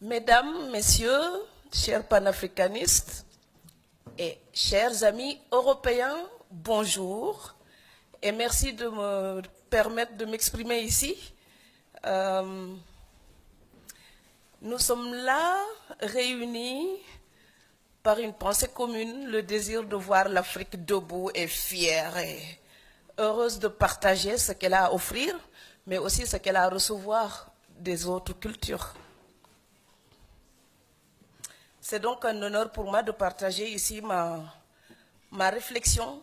Mesdames, Messieurs, chers panafricanistes et chers amis européens, bonjour et merci de me permettre de m'exprimer ici. Nous sommes là réunis par une pensée commune, le désir de voir l'Afrique debout et fière et heureuse de partager ce qu'elle a à offrir, mais aussi ce qu'elle a à recevoir des autres cultures. C'est donc un honneur pour moi de partager ici ma réflexion.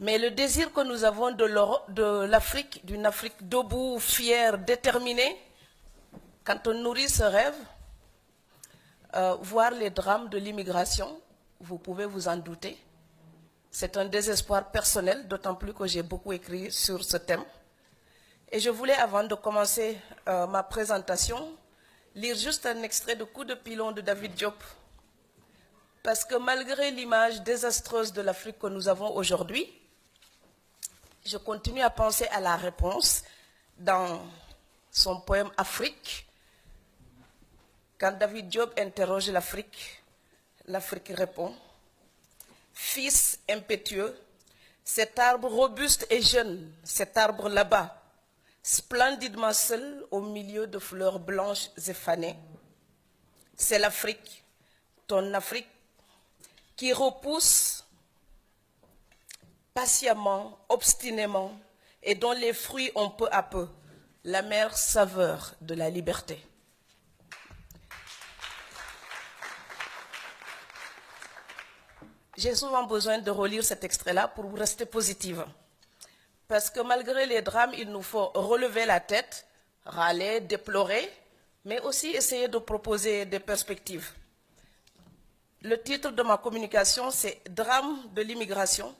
Mais le désir que nous avons de l'Afrique, d'une Afrique debout, fière, déterminée, quand on nourrit ce rêve, voir les drames de l'immigration, vous pouvez vous en douter. C'est un désespoir personnel, d'autant plus que j'ai beaucoup écrit sur ce thème. Et je voulais, avant de commencer ma présentation, lire juste un extrait de Coup de pilon de David Diop. Parce que malgré l'image désastreuse de l'Afrique que nous avons aujourd'hui, je continue à penser à la réponse dans son poème Afrique. Quand David Diop interroge l'Afrique, l'Afrique répond « Fils impétueux, cet arbre robuste et jeune, cet arbre là-bas, splendidement seul au milieu de fleurs blanches et fanées. C'est l'Afrique, ton Afrique, qui repousse patiemment, obstinément, et dont les fruits ont peu à peu l'amère saveur de la liberté. » J'ai souvent besoin de relire cet extrait-là pour rester positive. Parce que malgré les drames, il nous faut relever la tête, râler, déplorer, mais aussi essayer de proposer des perspectives. Le titre de ma communication, c'est « Drame de l'immigration,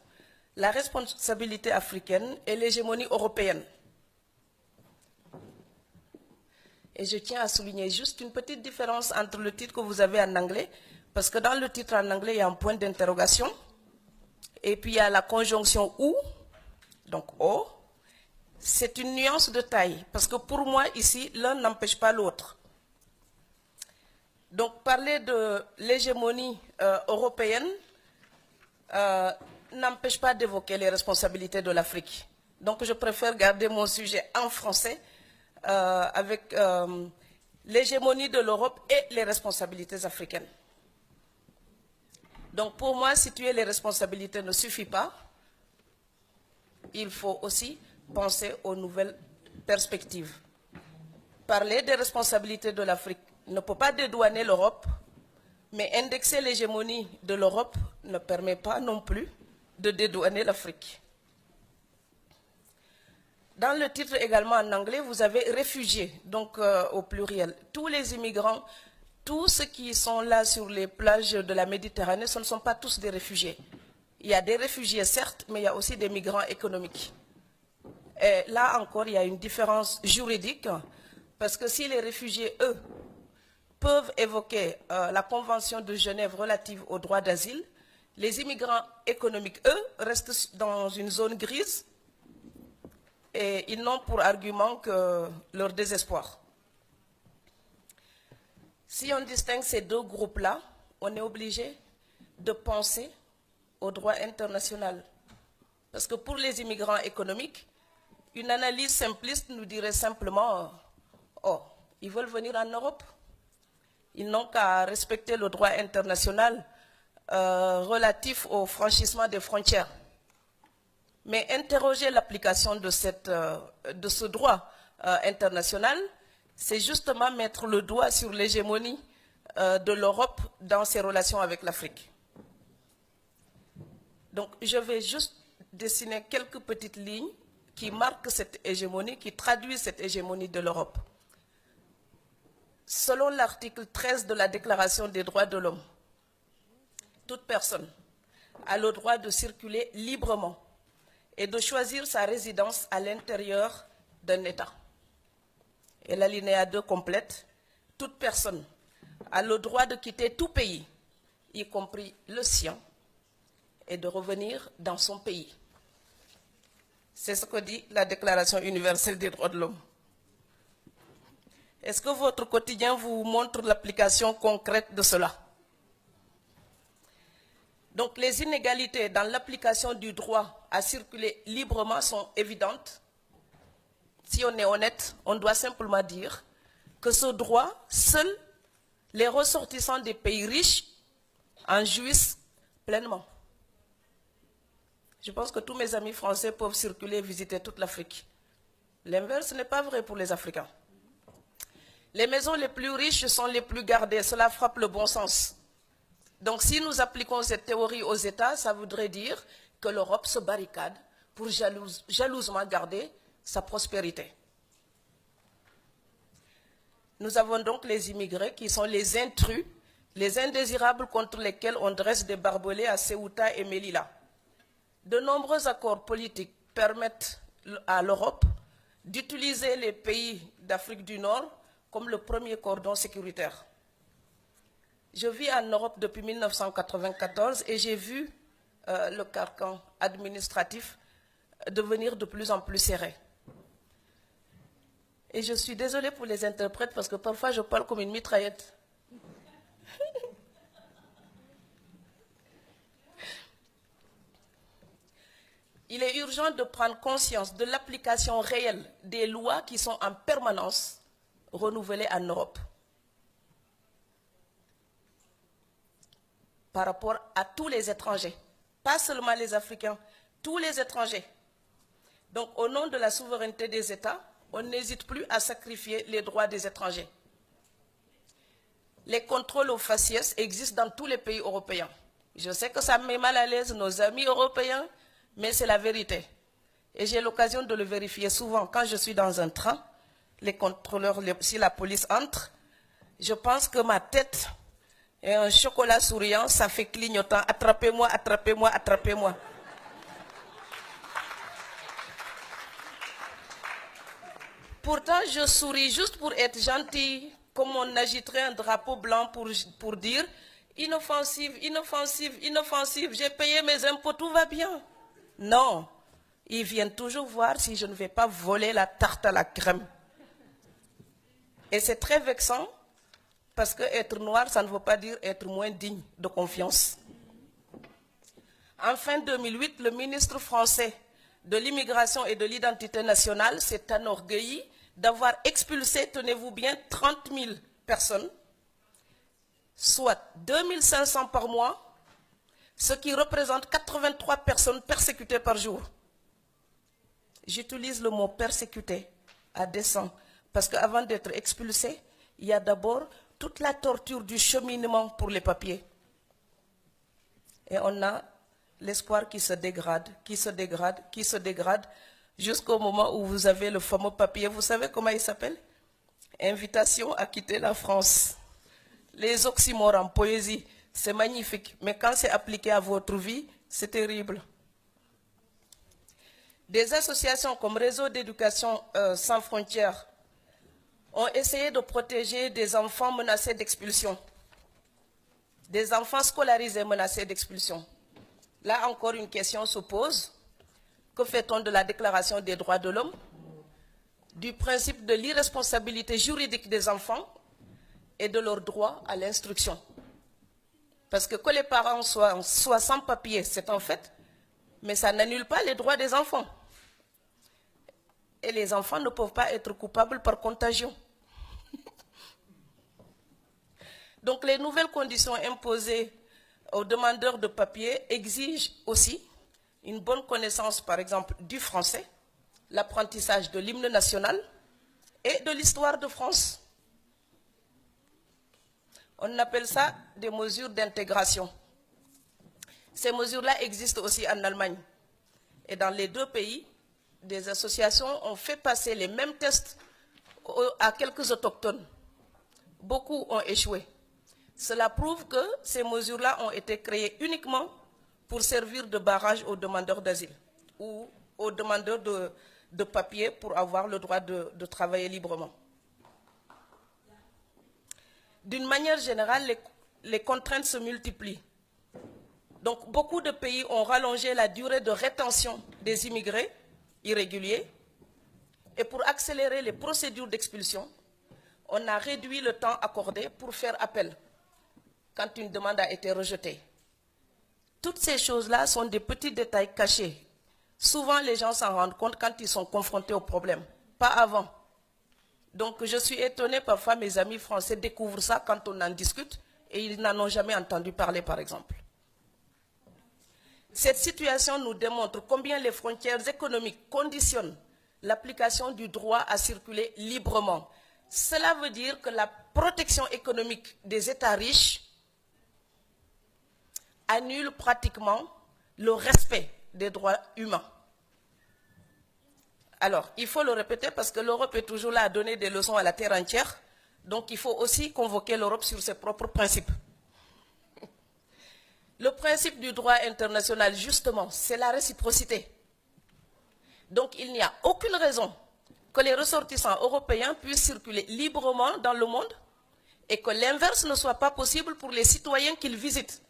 la responsabilité africaine et l'hégémonie européenne ». Et je tiens à souligner juste une petite différence entre le titre que vous avez en anglais, parce que dans le titre en anglais, il y a un point d'interrogation, et puis il y a la conjonction « ou ». Donc, oh, c'est une nuance de taille, parce que pour moi, ici, l'un n'empêche pas l'autre. Donc, parler de l'hégémonie européenne n'empêche pas d'évoquer les responsabilités de l'Afrique. Donc, je préfère garder mon sujet en français avec l'hégémonie de l'Europe et les responsabilités africaines. Donc, pour moi, situer les responsabilités ne suffit pas. Il faut aussi penser aux nouvelles perspectives. Parler des responsabilités de l'Afrique ne peut pas dédouaner l'Europe, mais indexer l'hégémonie de l'Europe ne permet pas non plus de dédouaner l'Afrique. Dans le titre également en anglais, vous avez réfugiés, donc au pluriel. Tous les immigrants, tous ceux qui sont là sur les plages de la Méditerranée, ce ne sont pas tous des réfugiés. Il y a des réfugiés, certes, mais il y a aussi des migrants économiques. Et là encore, il y a une différence juridique, parce que si les réfugiés, eux, peuvent évoquer la Convention de Genève relative au droit d'asile, les immigrants économiques, eux, restent dans une zone grise et ils n'ont pour argument que leur désespoir. Si on distingue ces deux groupes-là, on est obligé de penser au droit international. Parce que pour les immigrants économiques, une analyse simpliste nous dirait simplement « Oh, ils veulent venir en Europe. Ils n'ont qu'à respecter le droit international relatif au franchissement des frontières. » Mais interroger l'application de ce droit international, c'est justement mettre le doigt sur l'hégémonie de l'Europe dans ses relations avec l'Afrique. Donc, je vais juste dessiner quelques petites lignes qui marquent cette hégémonie, qui traduisent cette hégémonie de l'Europe. Selon l'article 13 de la Déclaration des droits de l'homme, toute personne a le droit de circuler librement et de choisir sa résidence à l'intérieur d'un État. Et l'alinéa 2 complète, toute personne a le droit de quitter tout pays, y compris le sien, et de revenir dans son pays. C'est ce que dit la Déclaration universelle des droits de l'homme. Est-ce que votre quotidien vous montre l'application concrète de cela? Donc les inégalités dans l'application du droit à circuler librement sont évidentes. Si on est honnête, on doit simplement dire que ce droit, seuls les ressortissants des pays riches en jouissent pleinement. Je pense que tous mes amis français peuvent circuler et visiter toute l'Afrique. L'inverse n'est pas vrai pour les Africains. Les maisons les plus riches sont les plus gardées. Cela frappe le bon sens. Donc si nous appliquons cette théorie aux États, ça voudrait dire que l'Europe se barricade pour jalousement garder sa prospérité. Nous avons donc les immigrés qui sont les intrus, les indésirables contre lesquels on dresse des barbelés à Ceuta et Melilla. De nombreux accords politiques permettent à l'Europe d'utiliser les pays d'Afrique du Nord comme le premier cordon sécuritaire. Je vis en Europe depuis 1994 et j'ai vu le carcan administratif devenir de plus en plus serré. Et je suis désolée pour les interprètes parce que parfois je parle comme une mitraillette. Il est urgent de prendre conscience de l'application réelle des lois qui sont en permanence renouvelées en Europe. Par rapport à tous les étrangers, pas seulement les Africains, tous les étrangers. Donc au nom de la souveraineté des États, on n'hésite plus à sacrifier les droits des étrangers. Les contrôles aux faciès existent dans tous les pays européens. Je sais que ça met mal à l'aise nos amis européens, mais c'est la vérité. Et j'ai l'occasion de le vérifier souvent. Quand je suis dans un train, les contrôleurs, si la police entre, je pense que ma tête et un chocolat souriant, ça fait clignotant. Attrapez-moi, attrapez-moi, attrapez-moi. Pourtant, je souris juste pour être gentil, comme on agiterait un drapeau blanc pour dire inoffensive, inoffensive, inoffensive, j'ai payé mes impôts, tout va bien. Non, ils viennent toujours voir si je ne vais pas voler la tarte à la crème. Et c'est très vexant, parce que être noir, ça ne veut pas dire être moins digne de confiance. En fin 2008, le ministre français de l'immigration et de l'identité nationale s'est enorgueilli d'avoir expulsé, tenez-vous bien, 30 000 personnes, soit 2 500 par mois, ce qui représente 83 personnes persécutées par jour. J'utilise le mot persécuté à dessein, parce qu'avant d'être expulsé, il y a d'abord toute la torture du cheminement pour les papiers. Et on a l'espoir qui se dégrade, qui se dégrade, qui se dégrade, jusqu'au moment où vous avez le fameux papier. Vous savez comment il s'appelle? Invitation à quitter la France. Les oxymores en poésie, c'est magnifique, mais quand c'est appliqué à votre vie, c'est terrible. Des associations comme Réseau d'éducation sans frontières ont essayé de protéger des enfants menacés d'expulsion, des enfants scolarisés menacés d'expulsion. Là encore, une question se pose. Que fait-on de la Déclaration des droits de l'homme, du principe de l'irresponsabilité juridique des enfants et de leur droit à l'instruction? Parce que les parents soient sans papier, c'est un fait, mais ça n'annule pas les droits des enfants. Et les enfants ne peuvent pas être coupables par contagion. Donc les nouvelles conditions imposées aux demandeurs de papier exigent aussi une bonne connaissance, par exemple, du français, l'apprentissage de l'hymne national et de l'histoire de France. On appelle ça des mesures d'intégration. Ces mesures-là existent aussi en Allemagne. Et dans les deux pays, des associations ont fait passer les mêmes tests à quelques autochtones. Beaucoup ont échoué. Cela prouve que ces mesures-là ont été créées uniquement pour servir de barrage aux demandeurs d'asile ou aux demandeurs de papier pour avoir le droit de travailler librement. D'une manière générale, les contraintes se multiplient. Donc, beaucoup de pays ont rallongé la durée de rétention des immigrés irréguliers et pour accélérer les procédures d'expulsion, on a réduit le temps accordé pour faire appel quand une demande a été rejetée. Toutes ces choses-là sont des petits détails cachés. Souvent, les gens s'en rendent compte quand ils sont confrontés au problème, pas avant. Donc, je suis étonnée, parfois mes amis français découvrent ça quand on en discute et ils n'en ont jamais entendu parler, par exemple. Cette situation nous démontre combien les frontières économiques conditionnent l'application du droit à circuler librement. Cela veut dire que la protection économique des États riches annule pratiquement le respect des droits humains. Alors, il faut le répéter parce que l'Europe est toujours là à donner des leçons à la terre entière. Donc, il faut aussi convoquer l'Europe sur ses propres principes. Le principe du droit international, justement, c'est la réciprocité. Donc, il n'y a aucune raison que les ressortissants européens puissent circuler librement dans le monde et que l'inverse ne soit pas possible pour les citoyens qu'ils visitent.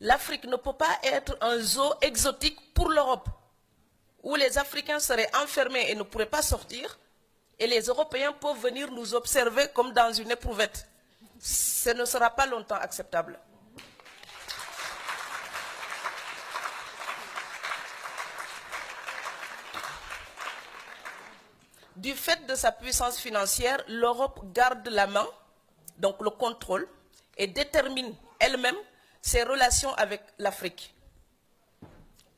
L'Afrique ne peut pas être un zoo exotique pour l'Europe, où les Africains seraient enfermés et ne pourraient pas sortir, et les Européens peuvent venir nous observer comme dans une éprouvette. Ce ne sera pas longtemps acceptable. Du fait de sa puissance financière, l'Europe garde la main, donc le contrôle, et détermine elle-même ses relations avec l'Afrique.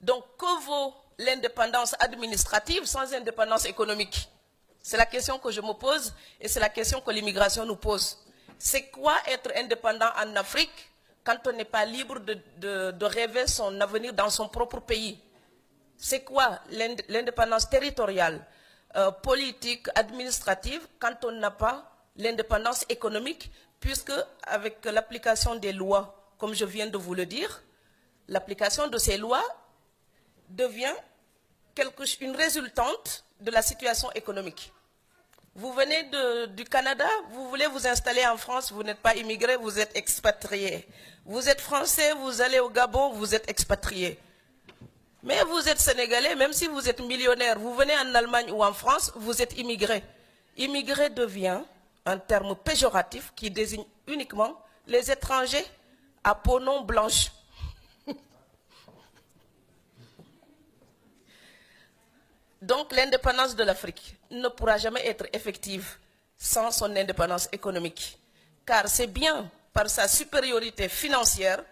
Donc, que vaut l'indépendance administrative sans indépendance économique? C'est la question que je me pose et c'est la question que l'immigration nous pose. C'est quoi être indépendant en Afrique quand on n'est pas libre de rêver son avenir dans son propre pays? C'est quoi l'indépendance territoriale, politique, administrative, quand on n'a pas l'indépendance économique, puisque avec l'application des lois, comme je viens de vous le dire, l'application de ces lois devient une résultante de la situation économique. Vous venez du Canada, vous voulez vous installer en France, vous n'êtes pas immigré, vous êtes expatrié. Vous êtes français, vous allez au Gabon, vous êtes expatrié. Mais vous êtes sénégalais, même si vous êtes millionnaire, vous venez en Allemagne ou en France, vous êtes immigré. Immigré devient un terme péjoratif qui désigne uniquement les étrangers à peau non blanche. Donc l'indépendance de l'Afrique ne pourra jamais être effective sans son indépendance économique. Car c'est bien par sa supériorité financière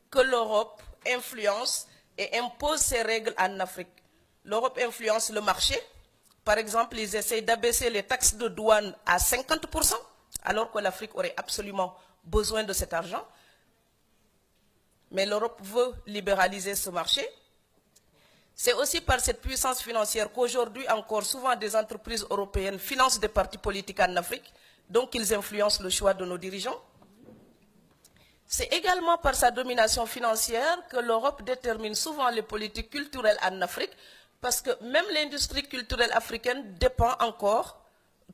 que l'Europe influence et impose ses règles en Afrique. L'Europe influence le marché. Par exemple, ils essayent d'abaisser les taxes de douane à 50%, alors que l'Afrique aurait absolument besoin de cet argent. Mais l'Europe veut libéraliser ce marché. C'est aussi par cette puissance financière qu'aujourd'hui encore souvent des entreprises européennes financent des partis politiques en Afrique, donc ils influencent le choix de nos dirigeants. C'est également par sa domination financière que l'Europe détermine souvent les politiques culturelles en Afrique, parce que même l'industrie culturelle africaine dépend encore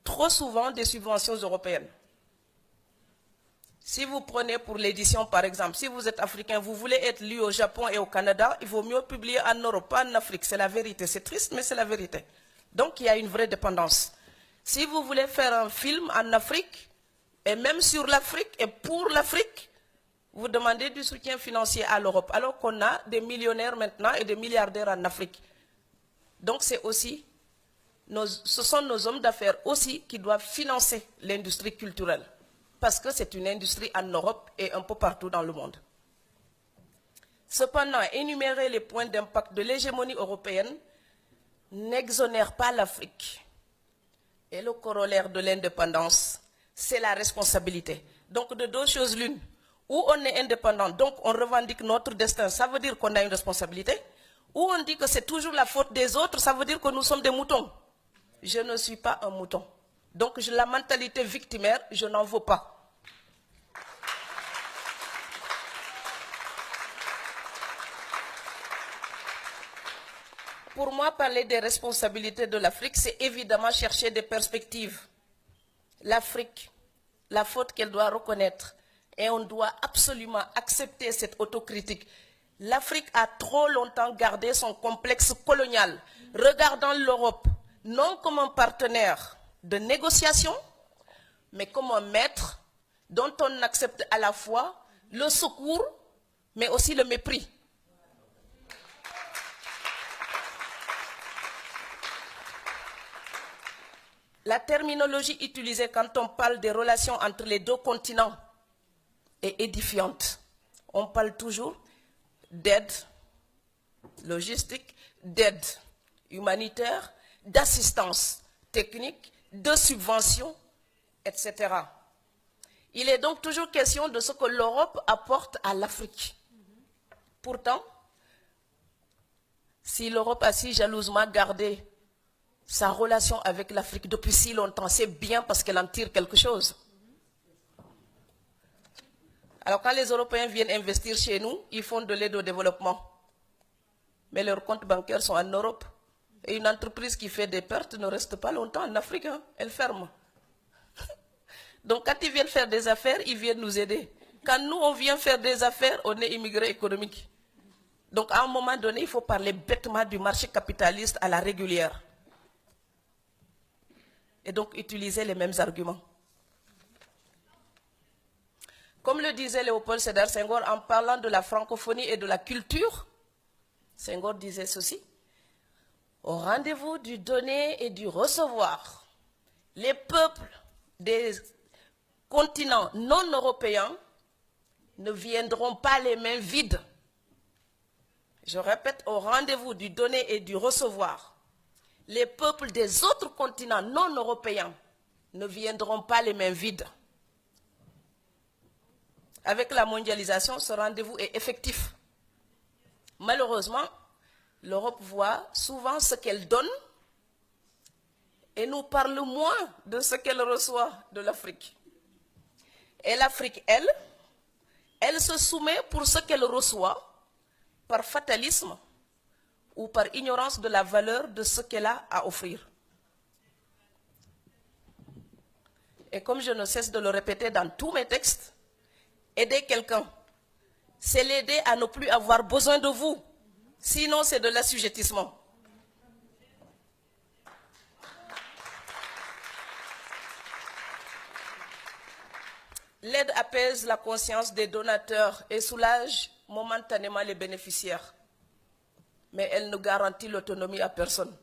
trop souvent des subventions européennes. Si vous prenez pour l'édition, par exemple, si vous êtes africain, vous voulez être lu au Japon et au Canada, il vaut mieux publier en Europe, pas en Afrique. C'est la vérité. C'est triste, mais c'est la vérité. Donc, il y a une vraie dépendance. Si vous voulez faire un film en Afrique, et même sur l'Afrique et pour l'Afrique, vous demandez du soutien financier à l'Europe, alors qu'on a des millionnaires maintenant et des milliardaires en Afrique. Donc, c'est aussi, ce sont nos hommes d'affaires aussi qui doivent financer l'industrie culturelle, parce que c'est une industrie en Europe et un peu partout dans le monde. Cependant, énumérer les points d'impact de l'hégémonie européenne n'exonère pas l'Afrique. Et le corollaire de l'indépendance, c'est la responsabilité. Donc, de deux choses l'une. Ou on est indépendant, donc on revendique notre destin, ça veut dire qu'on a une responsabilité. Ou on dit que c'est toujours la faute des autres, ça veut dire que nous sommes des moutons. Je ne suis pas un mouton. Donc la mentalité victimaire, je n'en veux pas. Pour moi, parler des responsabilités de l'Afrique, c'est évidemment chercher des perspectives. L'Afrique, la faute qu'elle doit reconnaître, et on doit absolument accepter cette autocritique. L'Afrique a trop longtemps gardé son complexe colonial, regardant l'Europe non comme un partenaire de négociation, mais comme un maître dont on accepte à la fois le secours, mais aussi le mépris. La terminologie utilisée quand on parle des relations entre les deux continents est édifiante. On parle toujours d'aide logistique, d'aide humanitaire, d'assistance technique, de subvention, etc. Il est donc toujours question de ce que l'Europe apporte à l'Afrique. Pourtant, si l'Europe a si jalousement gardé sa relation avec l'Afrique depuis si longtemps, c'est bien parce qu'elle en tire quelque chose. Alors quand les Européens viennent investir chez nous, ils font de l'aide au développement. Mais leurs comptes bancaires sont en Europe. Et une entreprise qui fait des pertes ne reste pas longtemps en Afrique, hein, elle ferme. Donc quand ils viennent faire des affaires, ils viennent nous aider. Quand nous, on vient faire des affaires, on est immigrés économiques. Donc à un moment donné, il faut parler bêtement du marché capitaliste à la régulière. Et donc utiliser les mêmes arguments. Comme le disait Léopold Sédar Senghor en parlant de la francophonie et de la culture, Senghor disait ceci: au rendez-vous du donner et du recevoir, les peuples des continents non européens ne viendront pas les mains vides. Je répète, au rendez-vous du donner et du recevoir, les peuples des autres continents non européens ne viendront pas les mains vides. Avec la mondialisation, ce rendez-vous est effectif. Malheureusement, l'Europe voit souvent ce qu'elle donne et nous parle moins de ce qu'elle reçoit de l'Afrique. Et l'Afrique, elle se soumet pour ce qu'elle reçoit par fatalisme ou par ignorance de la valeur de ce qu'elle a à offrir. Et comme je ne cesse de le répéter dans tous mes textes, aider quelqu'un, c'est l'aider à ne plus avoir besoin de vous. Sinon, c'est de l'assujettissement. L'aide apaise la conscience des donateurs et soulage momentanément les bénéficiaires. Mais elle ne garantit l'autonomie à personne.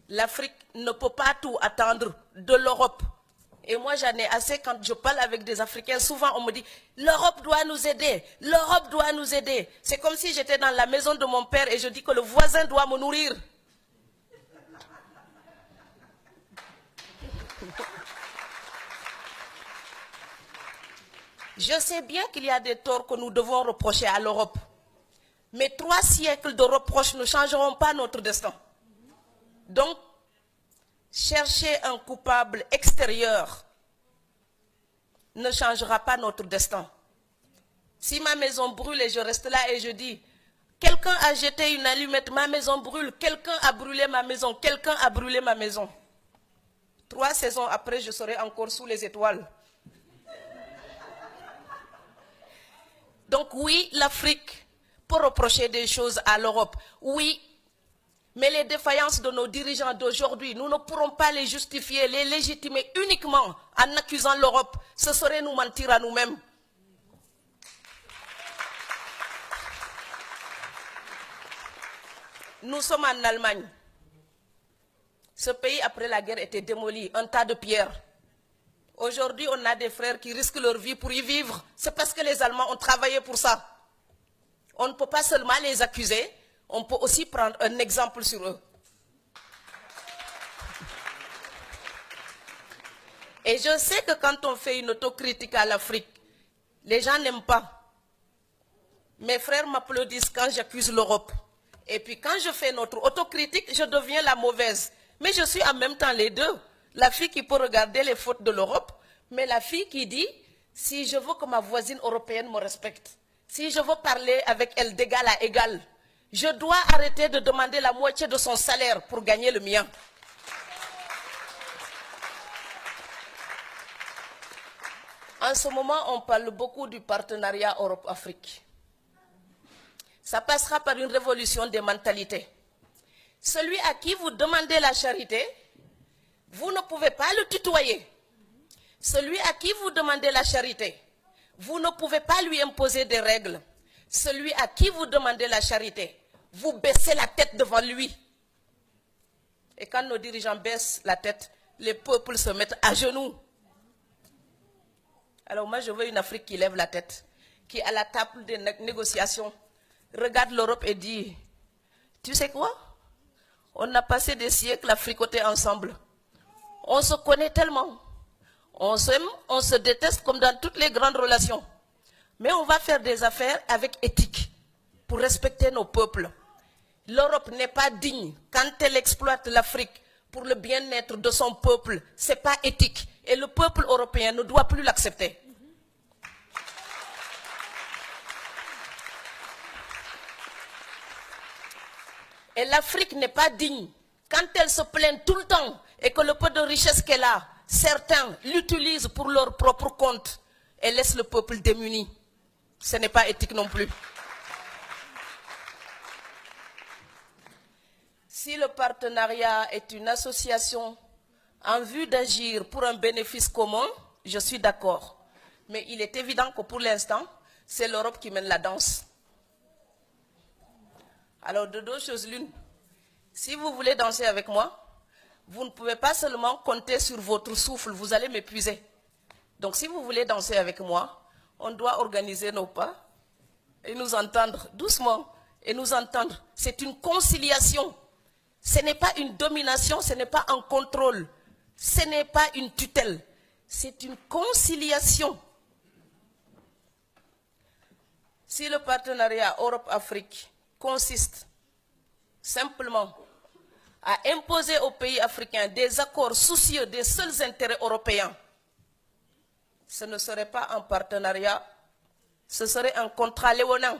L'Afrique ne peut pas tout attendre de l'Europe. Et moi, j'en ai assez quand je parle avec des Africains. Souvent, on me dit, l'Europe doit nous aider, l'Europe doit nous aider. C'est comme si j'étais dans la maison de mon père et je dis que le voisin doit me nourrir. Je sais bien qu'il y a des torts que nous devons reprocher à l'Europe. Mais 3 siècles de reproches ne changeront pas notre destin. Donc, chercher un coupable extérieur ne changera pas notre destin. Si ma maison brûle et je reste là et je dis, quelqu'un a jeté une allumette, ma maison brûle, quelqu'un a brûlé ma maison, quelqu'un a brûlé ma maison. 3 saisons après, je serai encore sous les étoiles. Donc oui, l'Afrique peut reprocher des choses à l'Europe. Oui, mais les défaillances de nos dirigeants d'aujourd'hui, nous ne pourrons pas les justifier, les légitimer uniquement en accusant l'Europe. Ce serait nous mentir à nous-mêmes. Nous sommes en Allemagne. Ce pays, après la guerre, était démoli, un tas de pierres. Aujourd'hui, on a des frères qui risquent leur vie pour y vivre. C'est parce que les Allemands ont travaillé pour ça. On ne peut pas seulement les accuser, on peut aussi prendre un exemple sur eux. Et je sais que quand on fait une autocritique à l'Afrique, les gens n'aiment pas. Mes frères m'applaudissent quand j'accuse l'Europe. Et puis quand je fais notre autocritique, je deviens la mauvaise. Mais je suis en même temps les deux. La fille qui peut regarder les fautes de l'Europe, mais la fille qui dit, si je veux que ma voisine européenne me respecte, si je veux parler avec elle d'égal à égal, je dois arrêter de demander la moitié de son salaire pour gagner le mien. En ce moment, on parle beaucoup du partenariat Europe-Afrique. Ça passera par une révolution des mentalités. Celui à qui vous demandez la charité vous ne pouvez pas le tutoyer. Celui à qui vous demandez la charité, vous ne pouvez pas lui imposer des règles. Celui à qui vous demandez la charité, vous baissez la tête devant lui. Et quand nos dirigeants baissent la tête, les peuples se mettent à genoux. Alors moi, je veux une Afrique qui lève la tête, qui à la table des négociations regarde l'Europe et dit, tu sais quoi? On a passé des siècles à fricoter ensemble. On se connaît tellement. On s'aime, on se déteste comme dans toutes les grandes relations. Mais on va faire des affaires avec éthique pour respecter nos peuples. L'Europe n'est pas digne quand elle exploite l'Afrique pour le bien-être de son peuple. Ce n'est pas éthique. Et le peuple européen ne doit plus l'accepter. Et l'Afrique n'est pas digne quand elle se plaint tout le temps et que le peu de richesse qu'elle a, certains l'utilisent pour leur propre compte et laissent le peuple démuni. Ce n'est pas éthique non plus. Si le partenariat est une association en vue d'agir pour un bénéfice commun, je suis d'accord. Mais il est évident que pour l'instant, c'est l'Europe qui mène la danse. Alors de deux choses l'une, si vous voulez danser avec moi, vous ne pouvez pas seulement compter sur votre souffle, vous allez m'épuiser. Donc si vous voulez danser avec moi, on doit organiser nos pas et nous entendre doucement et nous entendre. C'est une conciliation. Ce n'est pas une domination, ce n'est pas un contrôle, ce n'est pas une tutelle, c'est une conciliation. Si le partenariat Europe-Afrique consiste simplement à imposer aux pays africains des accords soucieux des seuls intérêts européens, ce ne serait pas un partenariat, ce serait un contrat léonin,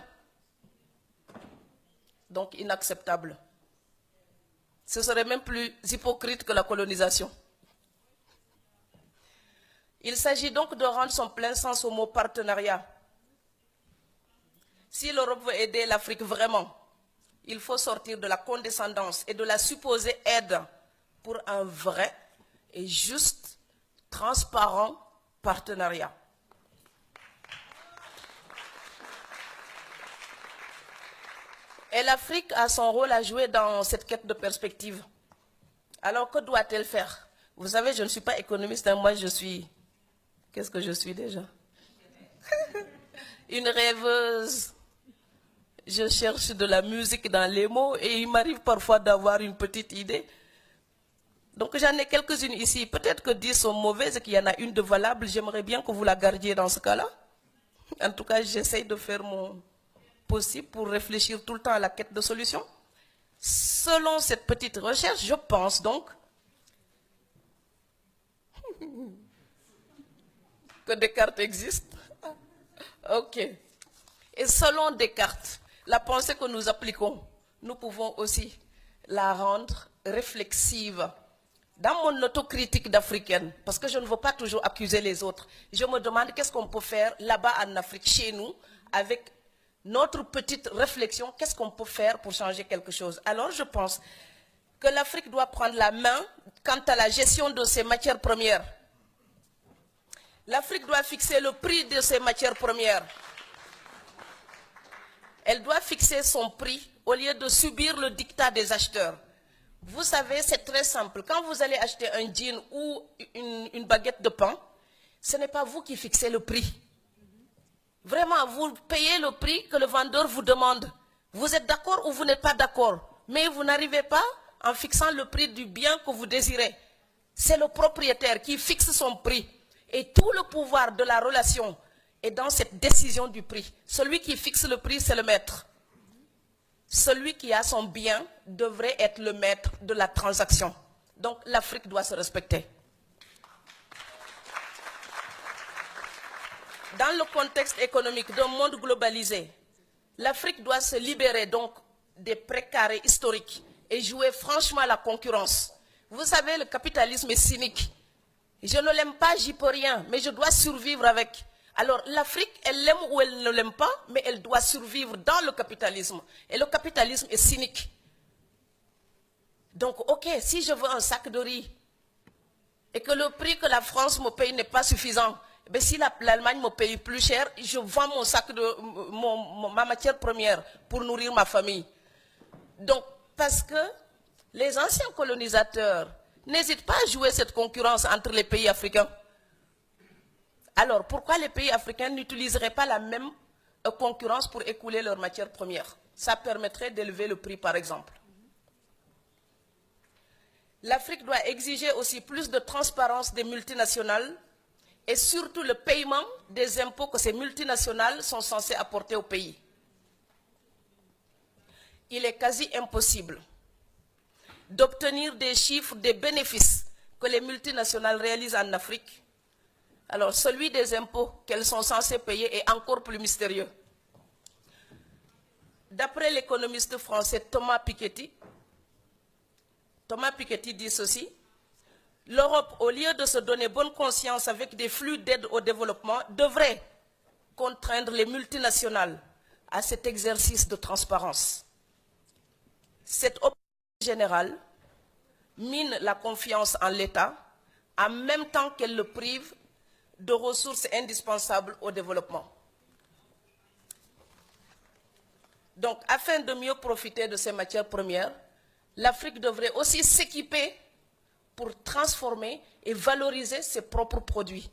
donc inacceptable. Ce serait même plus hypocrite que la colonisation. Il s'agit donc de rendre son plein sens au mot partenariat. Si l'Europe veut aider l'Afrique vraiment, il faut sortir de la condescendance et de la supposée aide pour un vrai et juste, transparent partenariat. Et l'Afrique a son rôle à jouer dans cette quête de perspective. Alors que doit-elle faire? Vous savez, je ne suis pas économiste, hein, moi je suis... Qu'est-ce que je suis déjà? Une rêveuse. Je cherche de la musique dans les mots et il m'arrive parfois d'avoir une petite idée. Donc j'en ai quelques-unes ici. Peut-être que 10 sont mauvaises et qu'il y en a une de valable. J'aimerais bien que vous la gardiez dans ce cas-là. En tout cas, j'essaye de faire mon possible pour réfléchir tout le temps à la quête de solutions. Selon cette petite recherche, je pense donc que Descartes existe. Ok. Et selon Descartes, la pensée que nous appliquons, nous pouvons aussi la rendre réflexive. Dans mon autocritique d'africaine, parce que je ne veux pas toujours accuser les autres, je me demande qu'est-ce qu'on peut faire là-bas en Afrique, chez nous, avec notre petite réflexion, qu'est-ce qu'on peut faire pour changer quelque chose. Alors je pense que l'Afrique doit prendre la main quant à la gestion de ses matières premières. L'Afrique doit fixer le prix de ses matières premières. Elle doit fixer son prix au lieu de subir le diktat des acheteurs. Vous savez, c'est très simple. Quand vous allez acheter un jean ou une baguette de pain, ce n'est pas vous qui fixez le prix. Vraiment, vous payez le prix que le vendeur vous demande. Vous êtes d'accord ou vous n'êtes pas d'accord. Mais vous n'arrivez pas en fixant le prix du bien que vous désirez. C'est le propriétaire qui fixe son prix. Et tout le pouvoir de la relation est dans cette décision du prix. Celui qui fixe le prix, c'est le maître. Celui qui a son bien devrait être le maître de la transaction. Donc l'Afrique doit se respecter. Dans le contexte économique d'un monde globalisé, l'Afrique doit se libérer donc des précarés historiques et jouer franchement la concurrence. Vous savez, le capitalisme est cynique. Je ne l'aime pas, j'y peux rien, mais je dois survivre avec. Alors l'Afrique, elle l'aime ou elle ne l'aime pas, mais elle doit survivre dans le capitalisme. Et le capitalisme est cynique. Donc, ok, si je veux un sac de riz et que le prix que la France me paye n'est pas suffisant, mais si l'Allemagne me paye plus cher, je vends mon sac de ma matière première pour nourrir ma famille. Donc, parce que les anciens colonisateurs n'hésitent pas à jouer cette concurrence entre les pays africains. Alors, pourquoi les pays africains n'utiliseraient pas la même concurrence pour écouler leurs matières premières? Ça permettrait d'élever le prix, par exemple. L'Afrique doit exiger aussi plus de transparence des multinationales et surtout le paiement des impôts que ces multinationales sont censées apporter au pays. Il est quasi impossible d'obtenir des chiffres des bénéfices que les multinationales réalisent en Afrique. Alors, celui des impôts qu'elles sont censées payer est encore plus mystérieux. D'après l'économiste français Thomas Piketty dit ceci: l'Europe, au lieu de se donner bonne conscience avec des flux d'aide au développement, devrait contraindre les multinationales à cet exercice de transparence. Cette option générale mine la confiance en l'État en même temps qu'elle le prive de ressources indispensables au développement. Donc, afin de mieux profiter de ces matières premières, l'Afrique devrait aussi s'équiper pour transformer et valoriser ses propres produits.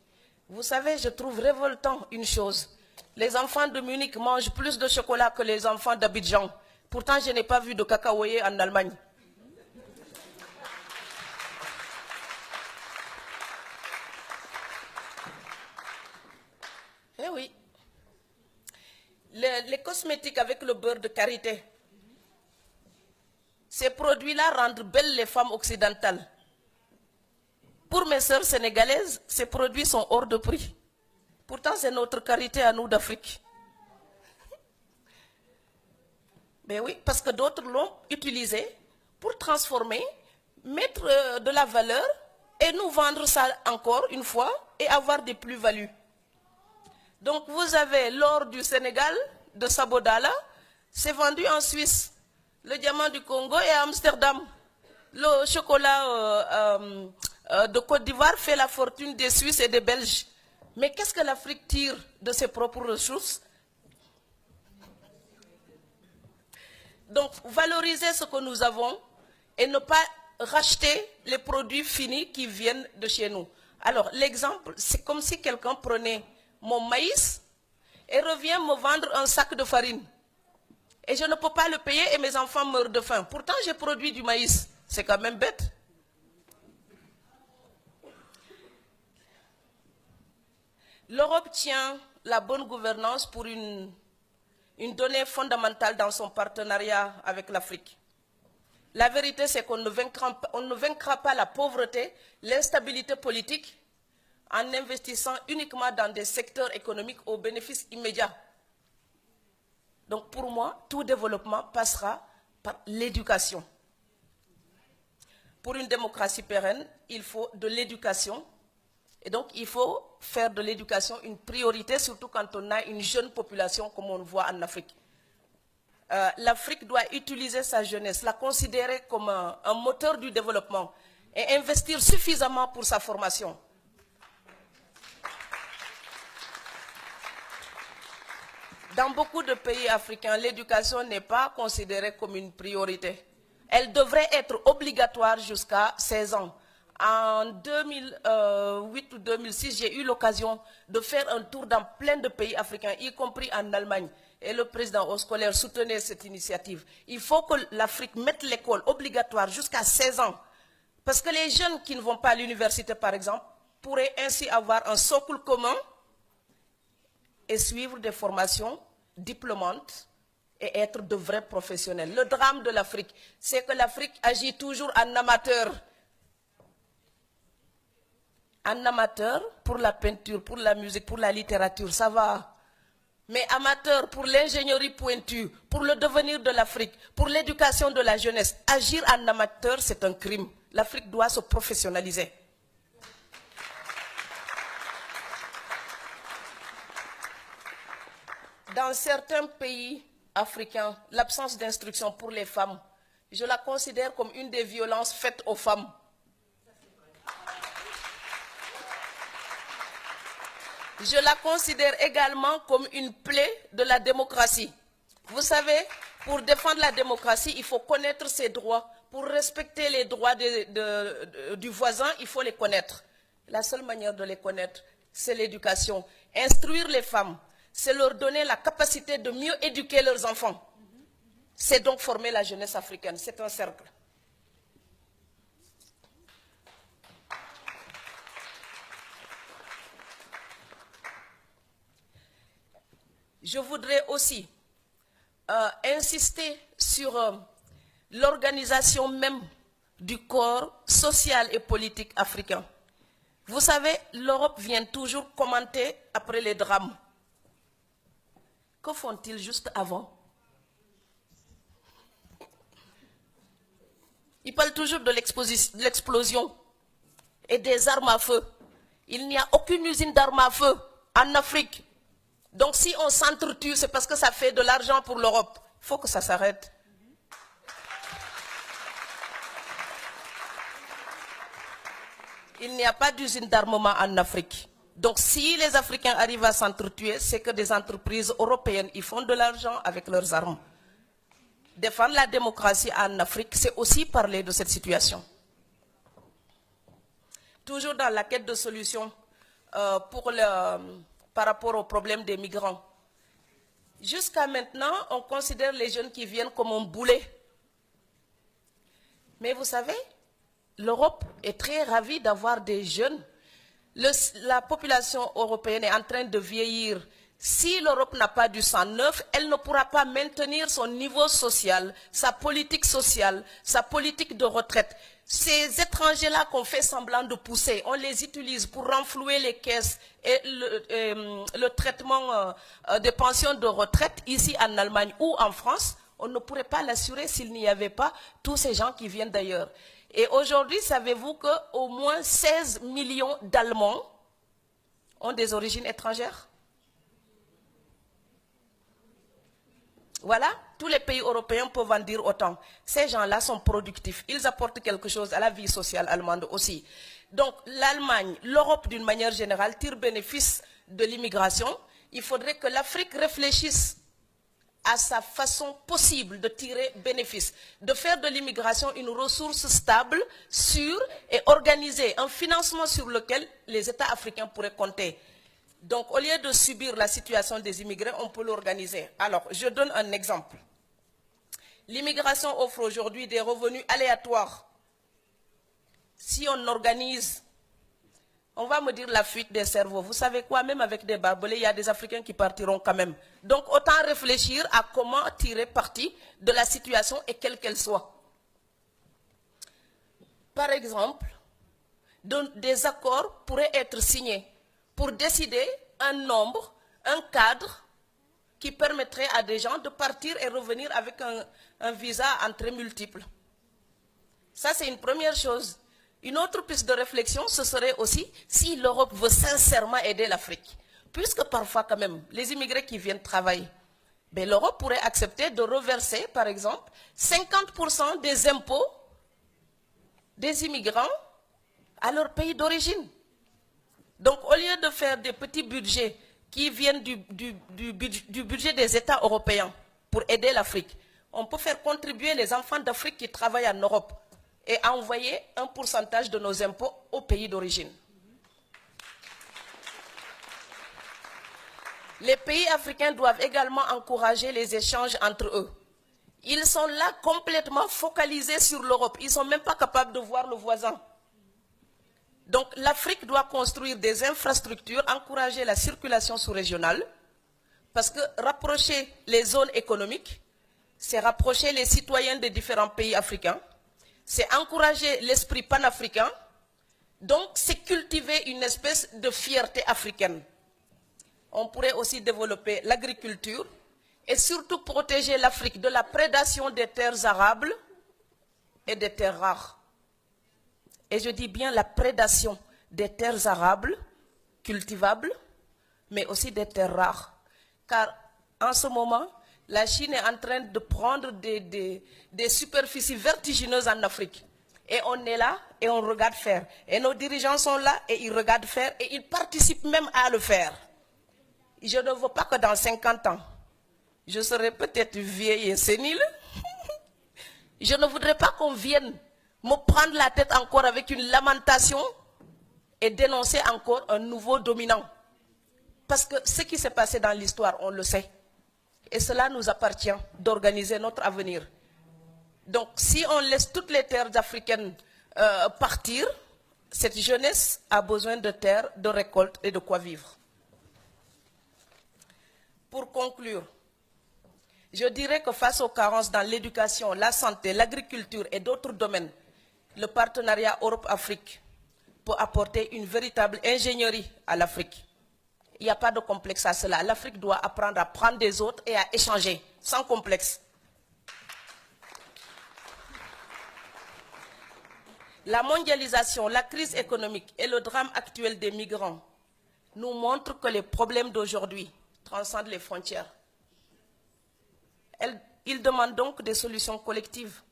Vous savez, je trouve révoltant une chose. Les enfants de Munich mangent plus de chocolat que les enfants d'Abidjan. Pourtant, je n'ai pas vu de cacaoyer en Allemagne. Eh oui. Les cosmétiques avec le beurre de karité, ces produits-là rendent belles les femmes occidentales. Pour mes sœurs sénégalaises, ces produits sont hors de prix. Pourtant, c'est notre karité à nous d'Afrique. Mais oui, parce que d'autres l'ont utilisé pour transformer, mettre de la valeur et nous vendre ça encore une fois et avoir des plus-values. Donc vous avez l'or du Sénégal, de Sabodala, c'est vendu en Suisse. Le diamant du Congo est à Amsterdam. Le chocolat de Côte d'Ivoire fait la fortune des Suisses et des Belges. Mais qu'est-ce que l'Afrique tire de ses propres ressources? Donc valoriser ce que nous avons et ne pas racheter les produits finis qui viennent de chez nous. Alors l'exemple, c'est comme si quelqu'un prenait mon maïs et revient me vendre un sac de farine. Et je ne peux pas le payer et mes enfants meurent de faim. Pourtant, j'ai produit du maïs. C'est quand même bête. L'Europe tient la bonne gouvernance pour une donnée fondamentale dans son partenariat avec l'Afrique. La vérité, c'est qu'on ne vaincra pas la pauvreté, l'instabilité politique, en investissant uniquement dans des secteurs économiques au bénéfice immédiat. Donc pour moi, tout développement passera par l'éducation. Pour une démocratie pérenne, il faut de l'éducation. Et donc il faut faire de l'éducation une priorité, surtout quand on a une jeune population comme on le voit en Afrique. L'Afrique doit utiliser sa jeunesse, la considérer comme un moteur du développement et investir suffisamment pour sa formation. Dans beaucoup de pays africains, l'éducation n'est pas considérée comme une priorité. Elle devrait être obligatoire jusqu'à 16 ans. En 2008 ou 2006, j'ai eu l'occasion de faire un tour dans plein de pays africains, y compris en Allemagne. Et le président Oscolaire soutenait cette initiative. Il faut que l'Afrique mette l'école obligatoire jusqu'à 16 ans. Parce que les jeunes qui ne vont pas à l'université, par exemple, pourraient ainsi avoir un socle commun et suivre des formations diplômantes et être de vrais professionnels. Le drame de l'Afrique, c'est que l'Afrique agit toujours en amateur. En amateur pour la peinture, pour la musique, pour la littérature, ça va. Mais amateur pour l'ingénierie pointue, pour le devenir de l'Afrique, pour l'éducation de la jeunesse. Agir en amateur, c'est un crime. L'Afrique doit se professionnaliser. Dans certains pays africains, l'absence d'instruction pour les femmes, je la considère comme une des violences faites aux femmes. je la considère également comme une plaie de la démocratie. Vous savez, pour défendre la démocratie, il faut connaître ses droits. Pour respecter les droits du voisin, il faut les connaître. La seule manière de les connaître, c'est l'éducation. Instruire les femmes, c'est leur donner la capacité de mieux éduquer leurs enfants. C'est donc former la jeunesse africaine. C'est un cercle. Je voudrais aussi insister sur l'organisation même du corps social et politique africain. Vous savez, l'Europe vient toujours commenter après les drames. Que font-ils juste avant? Ils parlent toujours de l'explosion et des armes à feu. Il n'y a aucune usine d'armes à feu en Afrique. Donc si on s'entretue, c'est parce que ça fait de l'argent pour l'Europe. Il faut que ça s'arrête. Il n'y a pas d'usine d'armement en Afrique. Donc si les Africains arrivent à s'entretuer, c'est que des entreprises européennes, ils font de l'argent avec leurs armes. Défendre la démocratie en Afrique, c'est aussi parler de cette situation. Toujours dans la quête de solutions par rapport au problème des migrants. Jusqu'à maintenant, on considère les jeunes qui viennent comme un boulet. Mais vous savez, l'Europe est très ravie d'avoir des jeunes. La population européenne est en train de vieillir. Si l'Europe n'a pas du sang neuf, elle ne pourra pas maintenir son niveau social, sa politique sociale, sa politique de retraite. Ces étrangers-là qu'on fait semblant de pousser, on les utilise pour renflouer les caisses et le traitement des pensions de retraite ici en Allemagne ou en France. On ne pourrait pas l'assurer s'il n'y avait pas tous ces gens qui viennent d'ailleurs. Et aujourd'hui, savez-vous qu'au moins 16 millions d'Allemands ont des origines étrangères? Voilà, tous les pays européens peuvent en dire autant. Ces gens-là sont productifs. Ils apportent quelque chose à la vie sociale allemande aussi. Donc l'Allemagne, l'Europe d'une manière générale, tire bénéfice de l'immigration. Il faudrait que l'Afrique réfléchisse à sa façon possible de tirer bénéfice, de faire de l'immigration une ressource stable, sûre et organisée, un financement sur lequel les États africains pourraient compter. Donc, au lieu de subir la situation des immigrés, on peut l'organiser. Alors, je donne un exemple. L'immigration offre aujourd'hui des revenus aléatoires. Si on organise, on va me dire la fuite des cerveaux. Vous savez quoi, même avec des barbelés, il y a des Africains qui partiront quand même. Donc, autant réfléchir à comment tirer parti de la situation et quelle qu'elle soit. Par exemple, des accords pourraient être signés pour décider un nombre, un cadre qui permettrait à des gens de partir et revenir avec un visa à entrée multiple. Ça, c'est une première chose. Une autre piste de réflexion, ce serait aussi si l'Europe veut sincèrement aider l'Afrique. Puisque parfois, quand même, les immigrés qui viennent travailler, ben, l'Europe pourrait accepter de reverser, par exemple, 50% des impôts des immigrants à leur pays d'origine. Donc, au lieu de faire des petits budgets qui viennent du budget des États européens pour aider l'Afrique, on peut faire contribuer les enfants d'Afrique qui travaillent en Europe et envoyer un pourcentage de nos impôts au pays d'origine. Les pays africains doivent également encourager les échanges entre eux. Ils sont là complètement focalisés sur l'Europe. Ils ne sont même pas capables de voir le voisin. Donc l'Afrique doit construire des infrastructures, encourager la circulation sous-régionale, parce que rapprocher les zones économiques, c'est rapprocher les citoyens des différents pays africains, c'est encourager l'esprit panafricain, donc c'est cultiver une espèce de fierté africaine. On pourrait aussi développer l'agriculture et surtout protéger l'Afrique de la prédation des terres arables et des terres rares. Et je dis bien la prédation des terres arables, cultivables, mais aussi des terres rares. Car en ce moment, la Chine est en train de prendre des superficies vertigineuses en Afrique. Et on est là et on regarde faire. Et nos dirigeants sont là et ils regardent faire et ils participent même à le faire. Je ne veux pas que dans 50 ans, je serai peut-être vieille et sénile. Je ne voudrais pas qu'on vienne me prendre la tête encore avec une lamentation et dénoncer encore un nouveau dominant. Parce que ce qui s'est passé dans l'histoire, on le sait. Et cela nous appartient d'organiser notre avenir. Donc, si on laisse toutes les terres africaines partir, cette jeunesse a besoin de terres, de récoltes et de quoi vivre. Pour conclure, je dirais que face aux carences dans l'éducation, la santé, l'agriculture et d'autres domaines, le partenariat Europe-Afrique peut apporter une véritable ingénierie à l'Afrique. Il n'y a pas de complexe à cela. L'Afrique doit apprendre à prendre des autres et à échanger, sans complexe. La mondialisation, la crise économique et le drame actuel des migrants nous montrent que les problèmes d'aujourd'hui transcendent les frontières. Ils demandent donc des solutions collectives.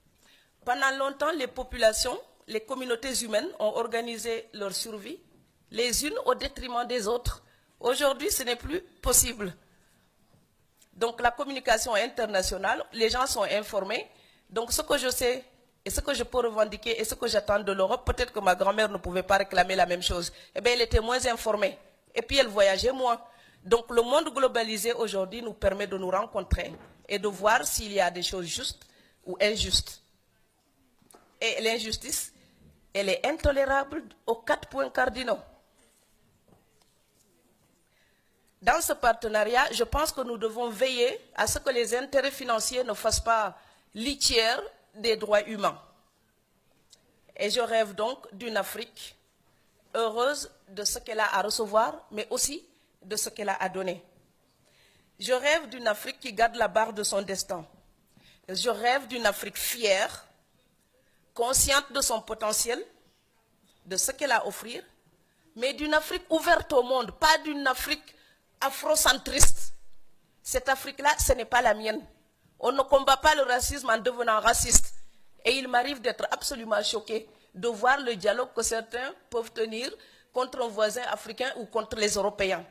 Pendant longtemps, les populations, les communautés humaines ont organisé leur survie, les unes au détriment des autres. Aujourd'hui, ce n'est plus possible. Donc la communication internationale, les gens sont informés. Donc ce que je sais et ce que je peux revendiquer et ce que j'attends de l'Europe, peut-être que ma grand-mère ne pouvait pas réclamer la même chose. Eh bien, elle était moins informée. Et puis elle voyageait moins. Donc le monde globalisé aujourd'hui nous permet de nous rencontrer et de voir s'il y a des choses justes ou injustes. Et l'injustice, elle est intolérable aux 4 points cardinaux. Dans ce partenariat, je pense que nous devons veiller à ce que les intérêts financiers ne fassent pas litière des droits humains. Et je rêve donc d'une Afrique heureuse de ce qu'elle a à recevoir, mais aussi de ce qu'elle a à donner. Je rêve d'une Afrique qui garde la barre de son destin. Je rêve d'une Afrique fière, consciente de son potentiel, de ce qu'elle a à offrir, mais d'une Afrique ouverte au monde, pas d'une Afrique afrocentriste. Cette Afrique-là, ce n'est pas la mienne. On ne combat pas le racisme en devenant raciste. Et il m'arrive d'être absolument choqué de voir le dialogue que certains peuvent tenir contre un voisin africain ou contre les Européens.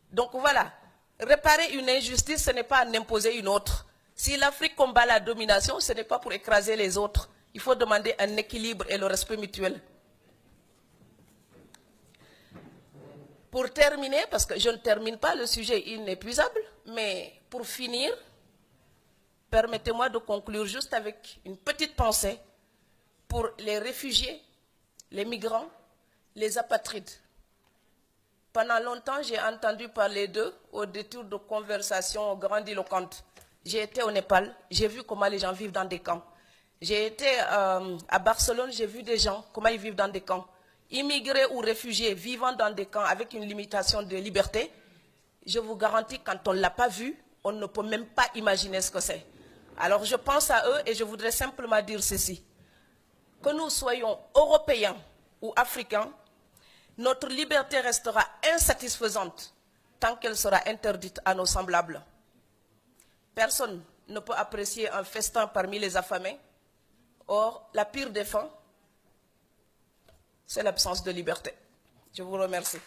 Donc voilà, réparer une injustice, ce n'est pas en imposer une autre. Si l'Afrique combat la domination, ce n'est pas pour écraser les autres. Il faut demander un équilibre et le respect mutuel. Pour terminer, parce que je ne termine pas le sujet inépuisable, mais pour finir, permettez-moi de conclure juste avec une petite pensée pour les réfugiés, les migrants, les apatrides. Pendant longtemps, j'ai entendu parler d'eux au détour de conversations grandiloquentes. J'ai été au Népal, j'ai vu comment les gens vivent dans des camps. J'ai été à Barcelone, j'ai vu des gens, comment ils vivent dans des camps. Immigrés ou réfugiés vivant dans des camps avec une limitation de liberté, je vous garantis, quand on ne l'a pas vu, on ne peut même pas imaginer ce que c'est. Alors je pense à eux et je voudrais simplement dire ceci. Que nous soyons européens ou africains, notre liberté restera insatisfaisante tant qu'elle sera interdite à nos semblables. Personne ne peut apprécier un festin parmi les affamés. Or, la pire des fins, c'est l'absence de liberté. Je vous remercie.